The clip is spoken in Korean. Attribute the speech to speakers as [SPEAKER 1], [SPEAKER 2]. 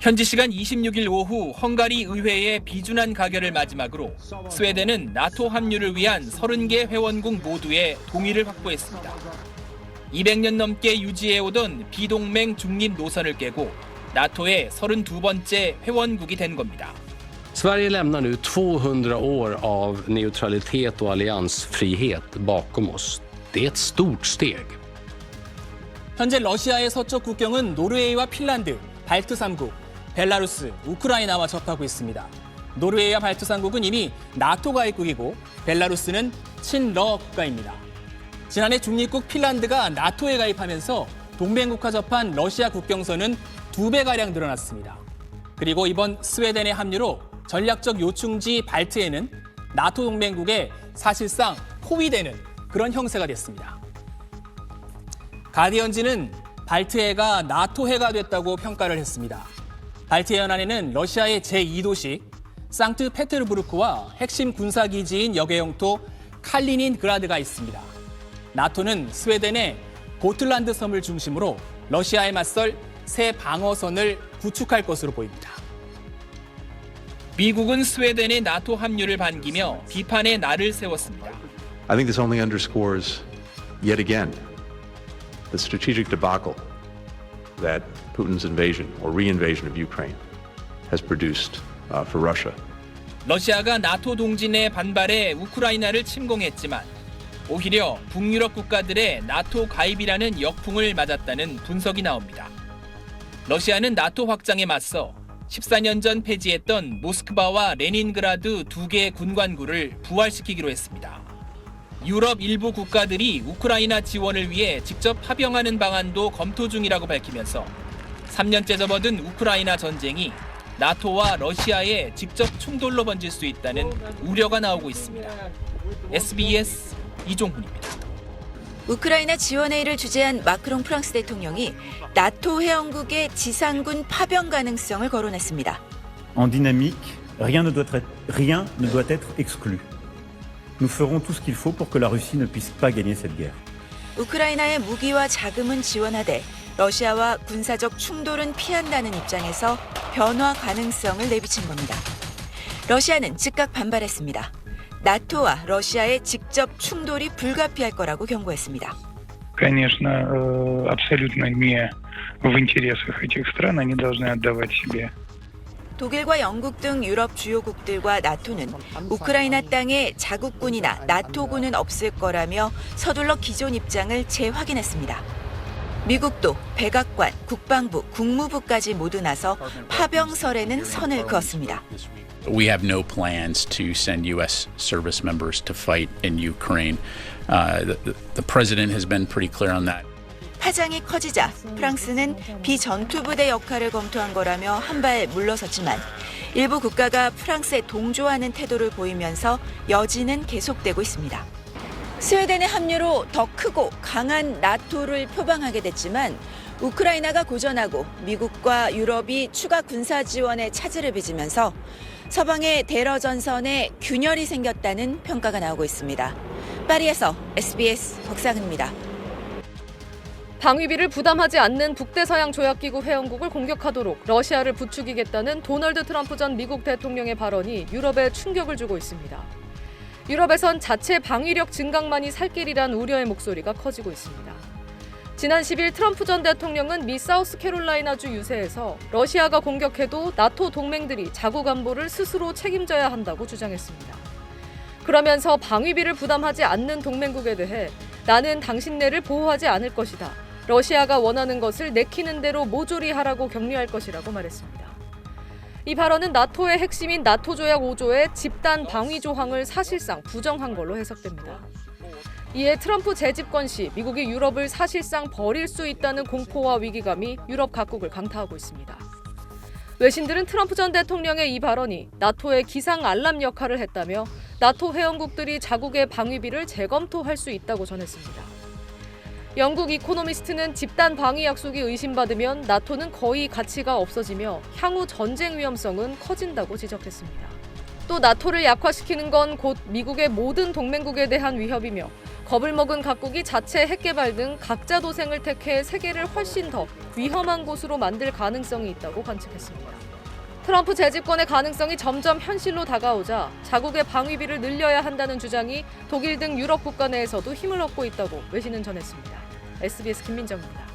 [SPEAKER 1] 현지 시간 26일 오후 헝가리 의회의 비준한 가결을 마지막으로 스웨덴은 나토 합류를 위한 30개 회원국 모두의 동의를 확보했습니다. 200년 넘게 유지해오던 비동맹 중립 노선을 깨고 나토의 32번째 회원국이 된 겁니다.
[SPEAKER 2] Sverige lämnar nu 200 år av neutralitet och alliansfrihet bakom oss. Det är ett stort steg.
[SPEAKER 3] 현재 러시아의 서쪽 국경은 노르웨이와 핀란드, 발트 3국, 벨라루스, 우크라이나와 접하고 있습니다. 노르웨이와 발트 3국은 이미 나토 가입국이고 벨라루스는 친러 국가입니다. 지난해 중립국 핀란드가 나토에 가입하면서 동맹국과 접한 러시아 국경선은 2배가량 늘어났습니다. 그리고 이번 스웨덴의 합류로 전략적 요충지 발트해는 나토 동맹국에 사실상 포위되는 그런 형세가 됐습니다. 가디언지는 발트해가 나토해가 됐다고 평가를 했습니다. 발트해 연안에는 러시아의 제2도시 상트페테르부르크와 핵심 군사기지인 역외영토 칼리닌그라드가 있습니다. 나토는 스웨덴의 고틀란드 섬을 중심으로 러시아에 맞설 새 방어선을 구축할 것으로 보입니다.
[SPEAKER 1] 미국은 스웨덴의 나토 합류를 반기며 비판의 날을 세웠습니다.
[SPEAKER 4] I think this only underscores yet again the strategic debacle that Putin's invasion or reinvasion of Ukraine has produced for Russia.
[SPEAKER 1] 러시아가 나토 동진의 반발에 우크라이나를 침공했지만 오히려 북유럽 국가들의 나토 가입이라는 역풍을 맞았다는 분석이 나옵니다. 러시아는 나토 확장에 맞서 14년 전 폐지했던 모스크바와 레닌그라드 두 개의 군관구를 부활시키기로 했습니다. 유럽 일부 국가들이 우크라이나 지원을 위해 직접 파병하는 방안도 검토 중이라고 밝히면서 3년째 접어든 우크라이나 전쟁이 나토와 러시아의 직접 충돌로 번질 수 있다는 우려가 나오고 있습니다. SBS 이종훈입니다.
[SPEAKER 5] 우크라이나 지원회의를 주재한 마크롱 프랑스 대통령이 나토 회원국의 지상군 파병 가능성을 거론했습니다.
[SPEAKER 6] En dynamique, rien ne doit être exclu. Nous ferons tout ce qu'il faut pour que la Russie ne puisse pas gagner cette guerre.
[SPEAKER 5] 우크라이나의 무기와 자금은 지원하되 러시아와 군사적 충돌은 피한다는 입장에서 변화 가능성을 내비친 겁니다. 러시아는 즉각 반발했습니다. 나토와 러시아의 직접 충돌이 불가피할 거라고 경고했습니다.
[SPEAKER 7] Конечно, абсолютно не в интересах этих стран, они должны отдавать себе.
[SPEAKER 5] 독일과 영국 등 유럽 주요국들과 나토는 우크라이나 땅에 자국군이나 나토군은 없을 거라며 서둘러 기존 입장을 재확인했습니다. 미국도 백악관, 국방부, 국무부까지 모두 나서 파병설에는 선을 그었습니다.
[SPEAKER 8] We have no plans to send U.S. service members to fight in Ukraine. The president has been pretty clear on that.
[SPEAKER 5] 파장이 커지자 프랑스는 비전투부대 역할을 검토한 거라며 한 발 물러섰지만 일부 국가가 프랑스에 동조하는 태도를 보이면서 여지는 계속되고 있습니다. 스웨덴의 합류로 더 크고 강한 나토를 표방하게 됐지만 우크라이나가 고전하고 미국과 유럽이 추가 군사 지원에 차질을 빚으면서 서방의 대러 전선에 균열이 생겼다는 평가가 나오고 있습니다. 파리에서 SBS 박상은입니다.
[SPEAKER 9] 방위비를 부담하지 않는 북대서양 조약기구 회원국을 공격하도록 러시아를 부추기겠다는 도널드 트럼프 전 미국 대통령의 발언이 유럽에 충격을 주고 있습니다. 유럽에선 자체 방위력 증강만이 살 길이란 우려의 목소리가 커지고 있습니다. 지난 10일 트럼프 전 대통령은 미 사우스캐롤라이나주 유세에서 러시아가 공격해도 나토 동맹들이 자국 안보를 스스로 책임져야 한다고 주장했습니다. 그러면서 방위비를 부담하지 않는 동맹국에 대해 나는 당신네를 보호하지 않을 것이다. 러시아가 원하는 것을 내키는 대로 모조리 하라고 격려할 것이라고 말했습니다. 이 발언은 나토의 핵심인 나토 조약 5조의 집단 방위 조항을 사실상 부정한 걸로 해석됩니다. 이에 트럼프 재집권 시 미국이 유럽을 사실상 버릴 수 있다는 공포와 위기감이 유럽 각국을 강타하고 있습니다. 외신들은 트럼프 전 대통령의 이 발언이 나토의 기상 알람 역할을 했다며 나토 회원국들이 자국의 방위비를 재검토할 수 있다고 전했습니다. 영국 이코노미스트는 집단 방위 약속이 의심받으면 나토는 거의 가치가 없어지며 향후 전쟁 위험성은 커진다고 지적했습니다. 또 나토를 약화시키는 건 곧 미국의 모든 동맹국에 대한 위협이며 겁을 먹은 각국이 자체 핵 개발 등 각자 도생을 택해 세계를 훨씬 더 위험한 곳으로 만들 가능성이 있다고 관측했습니다. 트럼프 재집권의 가능성이 점점 현실로 다가오자 자국의 방위비를 늘려야 한다는 주장이 독일 등 유럽 국가 내에서도 힘을 얻고 있다고 외신은 전했습니다. SBS 김민정입니다.